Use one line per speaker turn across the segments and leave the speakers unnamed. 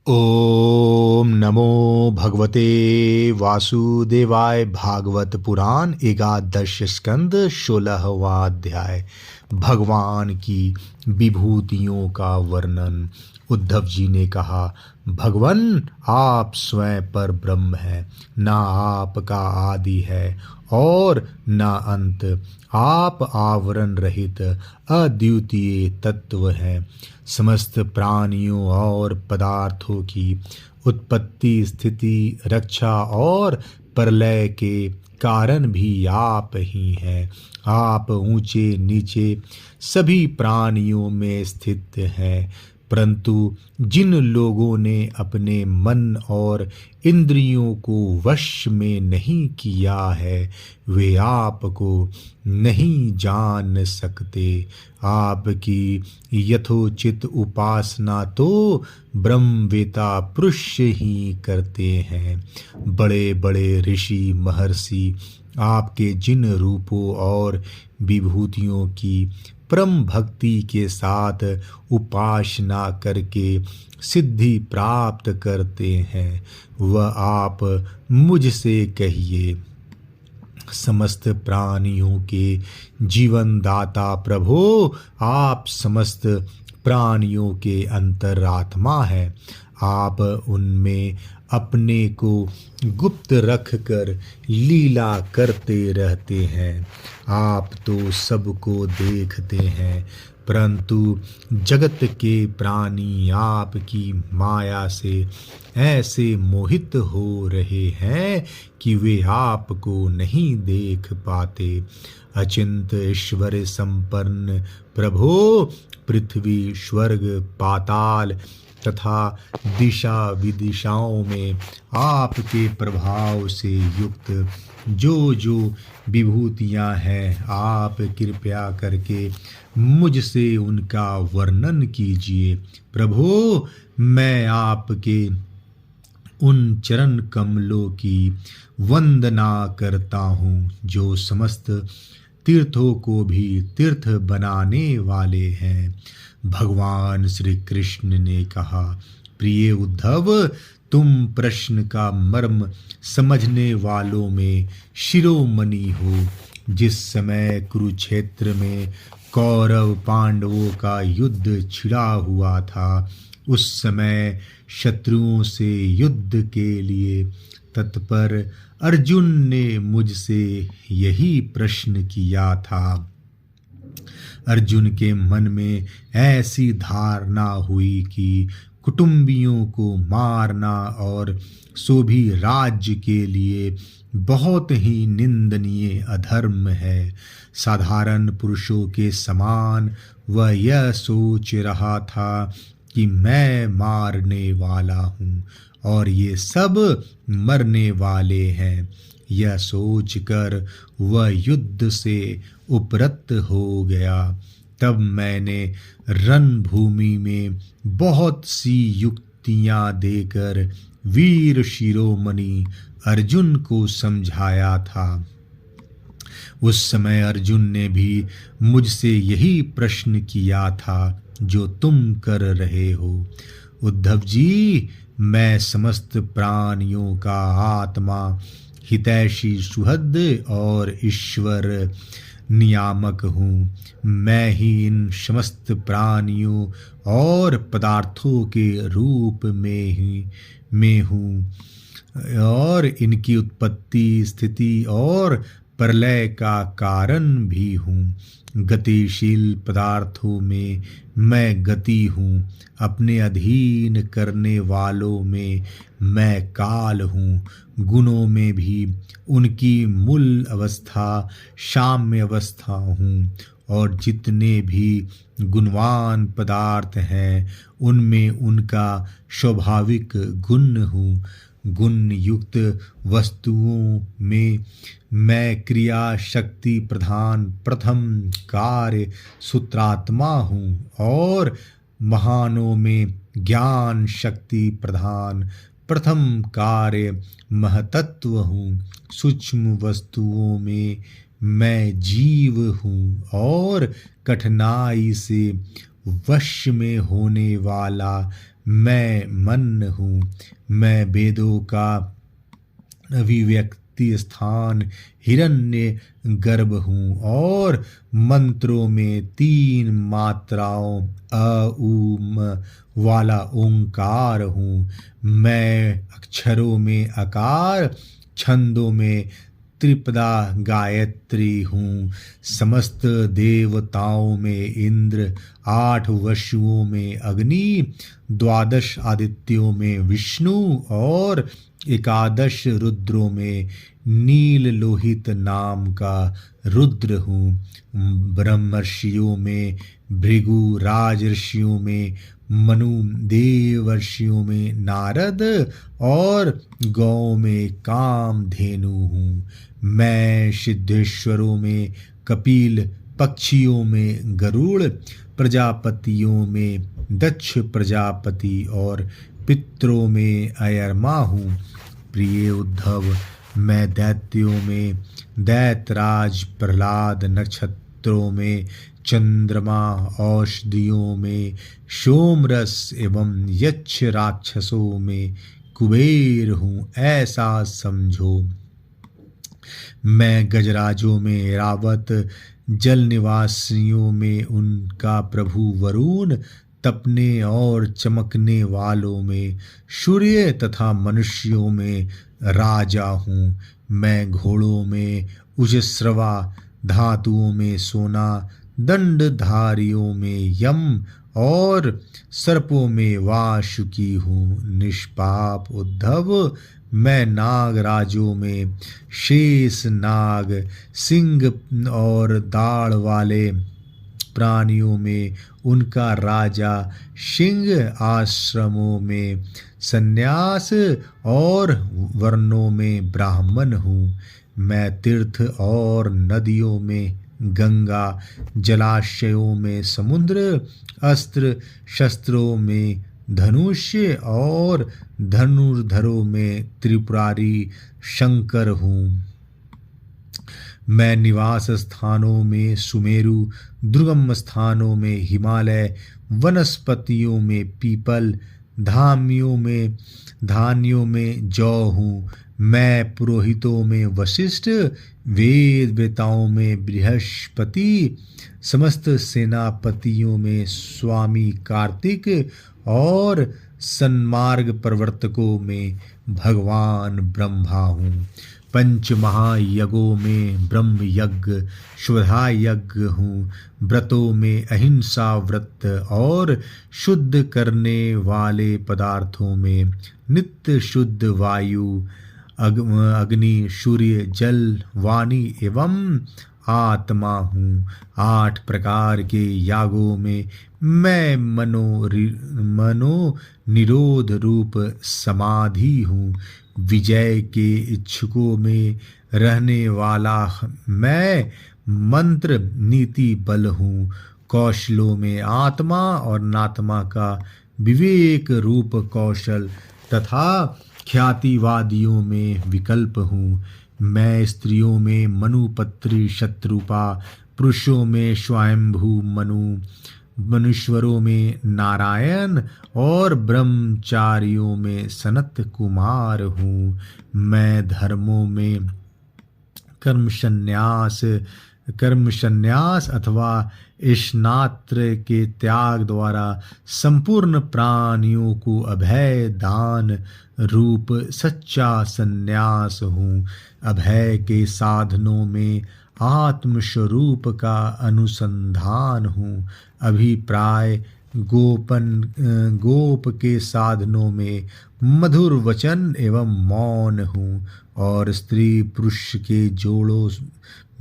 ओम नमो भगवते वासुदेवाय। भागवत पुराण एकादश स्कंद 16वां अध्याय। भगवान की विभूतियों का वर्णन। उद्धव जी ने कहा, भगवान आप स्वयं पर ब्रह्म हैं, ना आपका आदि है और ना अंत। आप आवरण रहित अद्वितीय तत्व हैं। समस्त प्राणियों और पदार्थों की उत्पत्ति, स्थिति, रक्षा और प्रलय के कारण भी आप ही हैं। आप ऊंचे नीचे सभी प्राणियों में स्थित हैं, परंतु जिन लोगों ने अपने मन और इंद्रियों को वश में नहीं किया है वे आपको नहीं जान सकते। आपकी यथोचित उपासना तो ब्रह्मवेता पुरुष ही करते हैं। बड़े बड़े ऋषि महर्षि आपके जिन रूपों और विभूतियों की परम भक्ति के साथ उपासना करके सिद्धि प्राप्त करते हैं, वह आप मुझसे कहिए। समस्त प्राणियों के जीवन दाता प्रभो, आप समस्त प्राणियों के अंतरात्मा हैं। आप उनमें अपने को गुप्त रख कर लीला करते रहते हैं। आप तो सबको देखते हैं, परंतु जगत के प्राणी आपकी माया से ऐसे मोहित हो रहे हैं कि वे आपको नहीं देख पाते। अचिंत ईश्वर संपन्न प्रभो, पृथ्वी, स्वर्ग, पाताल तथा दिशा विदिशाओं में आपके प्रभाव से युक्त जो जो विभूतियां हैं, आप कृपया करके मुझसे उनका वर्णन कीजिए। प्रभो, मैं आपके उन चरण कमलों की वंदना करता हूँ जो समस्त तीर्थों को भी तीर्थ बनाने वाले हैं। भगवान श्री कृष्ण ने कहा, प्रिय उद्धव, तुम प्रश्न का मर्म समझने वालों में शिरोमणि हो। जिस समय कुरुक्षेत्र में कौरव पांडवों का युद्ध छिड़ा हुआ था, उस समय शत्रुओं से युद्ध के लिए तत्पर अर्जुन ने मुझसे यही प्रश्न किया था। अर्जुन के मन में ऐसी धारणा हुई कि कुटुंबियों को मारना और सो भी राज्य के लिए बहुत ही निंदनीय अधर्म है। साधारण पुरुषों के समान वह यह सोच रहा था कि मैं मारने वाला हूँ और ये सब मरने वाले हैं। यह सोचकर वह युद्ध से उपरत हो गया। तब मैंने रणभूमि में बहुत सी युक्तियां देकर वीर शिरोमणि अर्जुन को समझाया था। उस समय अर्जुन ने भी मुझसे यही प्रश्न किया था जो तुम कर रहे हो। उद्धव जी, मैं समस्त प्राणियों का आत्मा, हितैषी, सुहृद और ईश्वर नियामक हूँ। मैं ही इन समस्त प्राणियों और पदार्थों के रूप में हूँ और इनकी उत्पत्ति, स्थिति और प्रलय का कारण भी हूँ। गतिशील पदार्थों में मैं गति हूँ। अपने अधीन करने वालों में मैं काल हूँ। गुणों में भी उनकी मूल अवस्था साम्य अवस्था हूँ और जितने भी गुणवान पदार्थ हैं उनमें उनका स्वाभाविक गुण हूँ। गुण युक्त वस्तुओं में मैं क्रिया शक्ति प्रधान प्रथम कार्य सूत्रात्मा हूँ और महानों में ज्ञान शक्ति प्रधान प्रथम कार्य महतत्व हूँ। सूक्ष्म वस्तुओं में मैं जीव हूँ और कठिनाई से वश में होने वाला मैं मन हूँ। मैं वेदों का अभिव्यक्ति स्थान हिरण्य गर्भ हूँ और मंत्रों में 3 मात्राओं अ उ म वाला ओंकार हूँ। मैं अक्षरों में अकार, छंदों में त्रिपदा गायत्री हूँ। समस्त देवताओं में इंद्र, 8 वसुओं में अग्नि, 12 आदित्यों में विष्णु और 11 रुद्रों में नील लोहित नाम का रुद्र हूँ। ब्रह्मर्षियों में भृगु, राजर्षियों में मनु, देवर्षियों में नारद और गौ में कामधेनु हूँ। मैं सिद्धेश्वरों में कपिल, पक्षियों में गरुड़, प्रजापतियों में दक्ष प्रजापति और पितरों में अयरमा हूँ। प्रिय उद्धव, मैं दैत्यों में दैत्यराज प्रहलाद, नक्षत्रों में चंद्रमा, औषधियों में सोमरस एवं यक्ष राक्षसों में कुबेर हूँ, ऐसा समझो। मैं गजराजों में रावत, जल निवासियों में उनका प्रभु वरुण, तपने और चमकने वालों में सूर्य तथा मनुष्यों में राजा हूँ। मैं घोड़ों में उजस्रवा, धातुओं में सोना, दंडधारियों में यम और सर्पों में वासुकी हूँ। निष्पाप उद्धव, मैं नागराजों में शेष नाग, सिंह और दाढ़ वाले प्राणियों में उनका राजा सिंह, आश्रमों में सन्यास और वर्णों में ब्राह्मण हूँ। मैं तीर्थ और नदियों में गंगा, जलाशयों में समुद्र, अस्त्र शस्त्रों में धनुष्य और धनुर्धरों में त्रिपुरारी शंकर हूँ। मैं निवास स्थानों में सुमेरु, दुर्गम स्थानों में हिमालय, वनस्पतियों में पीपल, धान्यों में जौ हूँ। मैं पुरोहितों में वशिष्ठ, वेद वेताओं में बृहस्पति, समस्त सेनापतियों में स्वामी कार्तिक और सन्मार्ग प्रवर्तकों में भगवान ब्रह्मा हूँ। पंच महायज्ञों में ब्रह्म यज्ञ, श्वधा यज्ञ हूँ। व्रतों में अहिंसा व्रत और शुद्ध करने वाले पदार्थों में नित्य शुद्ध वायु, अग्नि, सूर्य, जल, वाणी एवं आत्मा हूँ। 8 प्रकार के यागों में मैं मनो निरोध रूप समाधि हूँ। विजय के इच्छुकों में रहने वाला मैं मंत्र नीति बल हूँ। कौशलों में आत्मा और नात्मा का विवेक रूप कौशल तथा ख्यातिवादियों में विकल्प हूँ। मैं स्त्रियों में मनुपत्री शत्रुपा, पुरुषों में स्वयंभू मनु, मनुष्वरों में नारायण और ब्रह्मचारियों में सनत कुमार हूँ। मैं धर्मों में कर्म संन्यास अथवा स्नात्र के त्याग द्वारा संपूर्ण प्राणियों को अभय दान रूप सच्चा संन्यास हूँ। अभय के साधनों में आत्मस्वरूप का अनुसंधान हूँ। अभिप्राय गोप के साधनों में मधुर वचन एवं मौन हूँ और स्त्री पुरुष के जोड़ों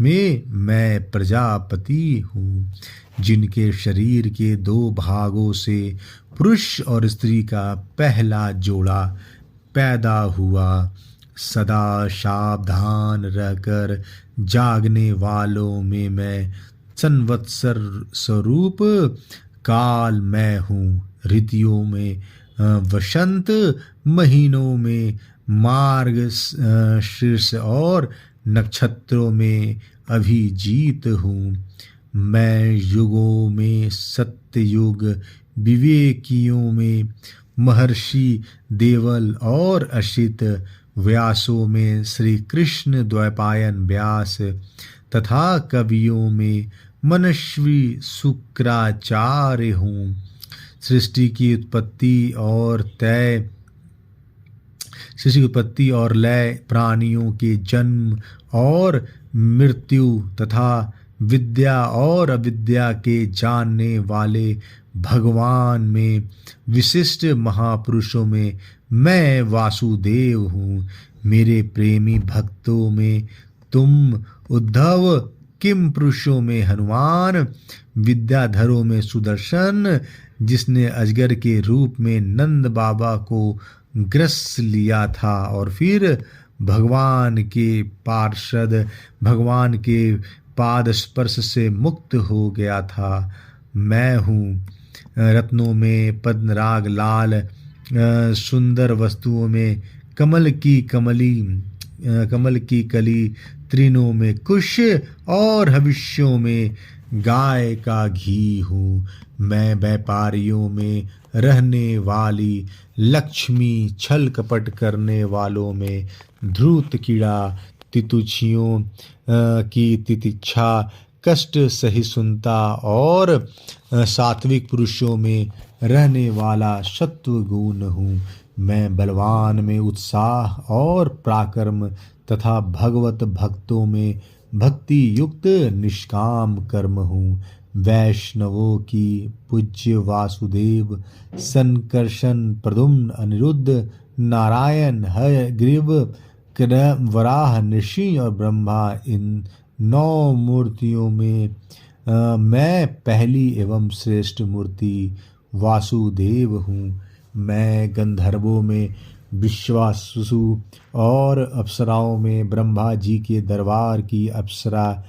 में मैं प्रजापति हूँ। जिनके शरीर के 2 भागों से पुरुष और स्त्री का पहला जोड़ा पैदा हुआ, सदा सावधान रहकर जागने वालों में मैं संवत्सर स्वरूप काल मैं हूँ। ऋतुओं में वसंत, महीनों में मार्ग शीर्ष और नक्षत्रों में अभिजीत हूँ। मैं युगों में सत्ययुग, विवेकियों में महर्षि देवल और अशित व्यासों में श्री कृष्ण द्वैपायन व्यास तथा कवियों में मनस्वी शुक्राचार्य हूँ। सृष्टि की उत्पत्ति और लय, प्राणियों के जन्म और मृत्यु तथा विद्या और अविद्या के जानने वाले भगवान में, विशिष्ट महापुरुषों में मैं वासुदेव हूँ। मेरे प्रेमी भक्तों में तुम उद्धव, किम पुरुषों में हनुमान, विद्याधरों में सुदर्शन, जिसने अजगर के रूप में नंद बाबा को ग्रस लिया था और फिर भगवान के भगवान के पाद स्पर्श से मुक्त हो गया था। मैं हूँ रत्नों में पद्मराग लाल, सुंदर वस्तुओं में कमल की कली, तृणों में कुश और हविष्यों में गाय का घी हूँ। मैं व्यापारियों में रहने वाली लक्ष्मी, छल कपट करने वालों में धूर्त कीड़ा, तितुक्षियों की तितिक्षा, कष्ट सहिष्णुता और सात्विक पुरुषों में रहने वाला सत्व गुण हूँ। मैं बलवान में उत्साह और पराक्रम तथा भगवत भक्तों में भक्ति युक्त निष्काम कर्म हूँ। वैष्णवों की पूज्य वासुदेव, संकर्षण, प्रद्युम्न, अनिरुद्ध, नारायण, हयग्रीव, वराह, नृसिंह और ब्रह्मा, इन 9 मूर्तियों में मैं पहली एवं श्रेष्ठ मूर्ति वासुदेव हूँ। मैं गंधर्वों में विश्वासु और अप्सराओं में ब्रह्मा जी के दरबार की अप्सरा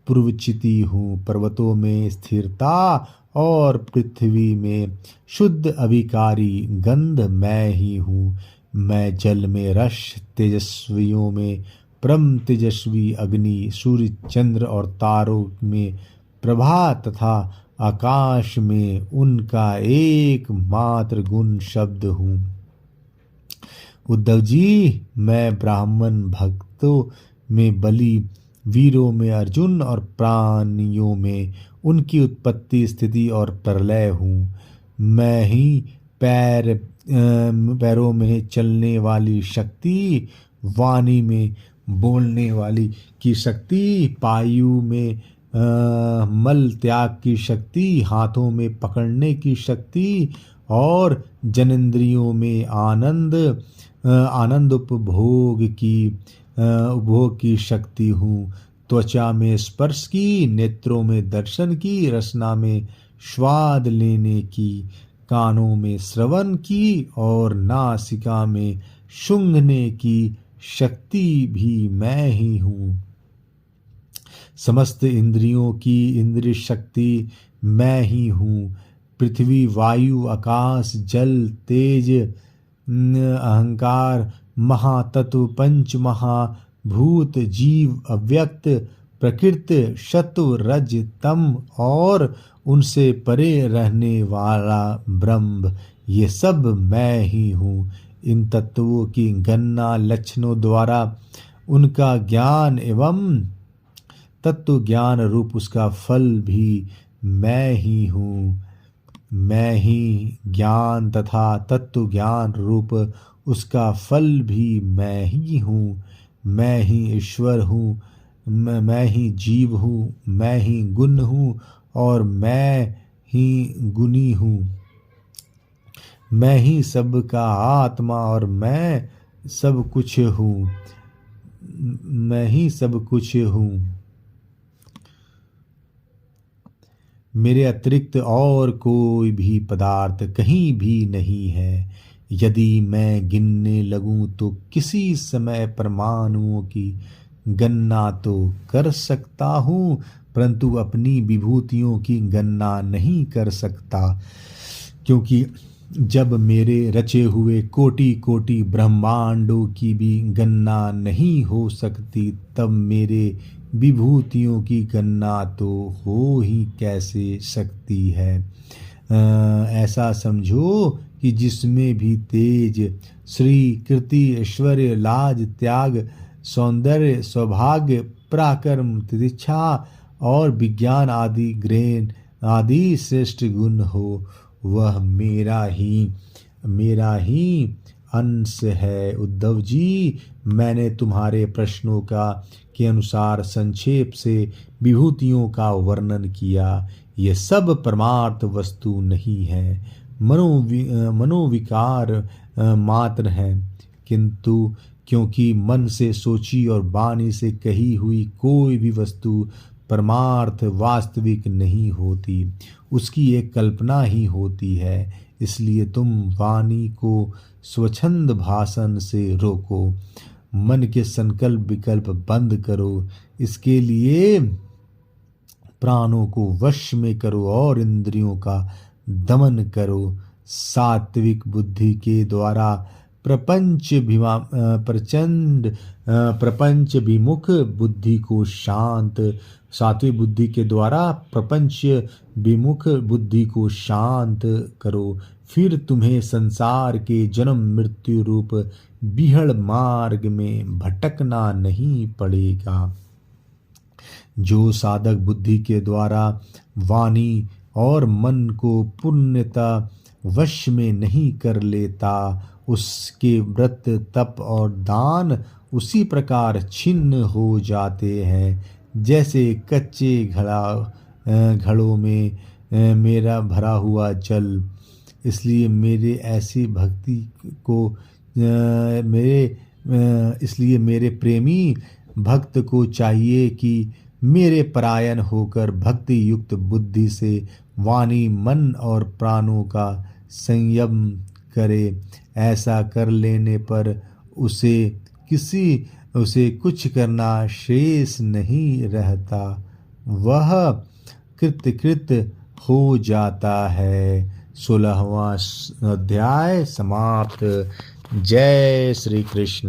पूर्वचिति हूँ। पर्वतों में स्थिरता और पृथ्वी में शुद्ध अभिकारी गंध मैं ही हूँ। मैं जल में रस, तेजस्वियों में परम तेजस्वी अग्नि, सूर्य, चंद्र और तारों में प्रभा तथा आकाश में उनका एकमात्र गुण शब्द हूँ। उद्धव जी, मैं ब्राह्मण भक्तों में बलि, वीरों में अर्जुन और प्राणियों में उनकी उत्पत्ति, स्थिति और प्रलय हूँ। मैं ही पैरों में चलने वाली शक्ति, वाणी में बोलने वाली की शक्ति, पायु में मल त्याग की शक्ति, हाथों में पकड़ने की शक्ति और जनेंद्रियों में आनंद उपभोग की शक्ति हूँ। त्वचा में स्पर्श की, नेत्रों में दर्शन की, रसना में स्वाद लेने की, कानों में श्रवण की और नासिका में सूंघने की शक्ति भी मैं ही हूँ। समस्त इंद्रियों की इंद्रिय शक्ति मैं ही हूँ। पृथ्वी, वायु, आकाश, जल, तेज, अहंकार, महातत्व, पंच महाभूत, जीव, अव्यक्त, प्रकृति, सत्व, रज, तम और उनसे परे रहने वाला ब्रह्म, ये सब मैं ही हूँ। इन तत्वों की गणना लक्षणों द्वारा उनका ज्ञान एवं तत्व ज्ञान रूप उसका फल भी मैं ही हूँ। मैं ही ज्ञान तथा तत्व ज्ञान रूप उसका फल भी मैं ही हूँ। मैं ही ईश्वर हूँ, मैं ही जीव हूँ, मैं ही गुण हूँ और मैं ही गुणी हूँ। मैं ही सबका आत्मा और मैं सब कुछ हूँ। मैं ही सब कुछ हूँ। मेरे अतिरिक्त और कोई भी पदार्थ कहीं भी नहीं है। यदि मैं गिनने लगूं तो किसी समय परमाणुओं की गणना तो कर सकता हूँ, परंतु अपनी विभूतियों की गणना नहीं कर सकता, क्योंकि जब मेरे रचे हुए कोटि कोटि ब्रह्मांडों की भी गणना नहीं हो सकती, तब मेरे विभूतियों की गणना तो हो ही कैसे सकती है। ऐसा समझो कि जिसमें भी तेज, श्री, कीर्ति, ऐश्वर्य, लाज, त्याग, सौंदर्य, सौभाग्य, पराक्रम, तितिक्षा और विज्ञान आदि ग्रेन आदि श्रेष्ठ गुण हो, वह मेरा ही अंश है। उद्धव जी, मैंने तुम्हारे प्रश्नों के अनुसार संक्षेप से विभूतियों का वर्णन किया। ये सब परमार्थ वस्तु नहीं है, मनोविकार मात्र हैं। किंतु क्योंकि मन से सोची और वाणी से कही हुई कोई भी वस्तु परमार्थ वास्तविक नहीं होती, उसकी एक कल्पना ही होती है, इसलिए तुम वाणी को स्वच्छंद भाषण से रोको, मन के संकल्प विकल्प बंद करो, इसके लिए प्राणों को वश में करो और इंद्रियों का दमन करो। सात्विक बुद्धि के द्वारा प्रपंच विमुख बुद्धि को शांत सात्विक बुद्धि के द्वारा प्रपंच विमुख बुद्धि को शांत करो, फिर तुम्हें संसार के जन्म मृत्यु रूप बिहड़ मार्ग में भटकना नहीं पड़ेगा। जो साधक बुद्धि के द्वारा वाणी और मन को पूर्णतः वश में नहीं कर लेता, उसके व्रत, तप और दान उसी प्रकार छिन्न हो जाते हैं जैसे कच्चे घड़ों में मेरा भरा हुआ जल। इसलिए मेरे प्रेमी भक्त को चाहिए कि मेरे परायण होकर भक्ति युक्त बुद्धि से वाणी, मन और प्राणों का संयम करे। ऐसा कर लेने पर उसे कुछ करना शेष नहीं रहता, वह कृत हो जाता है। 16वां अध्याय समाप्त। जय श्री कृष्ण।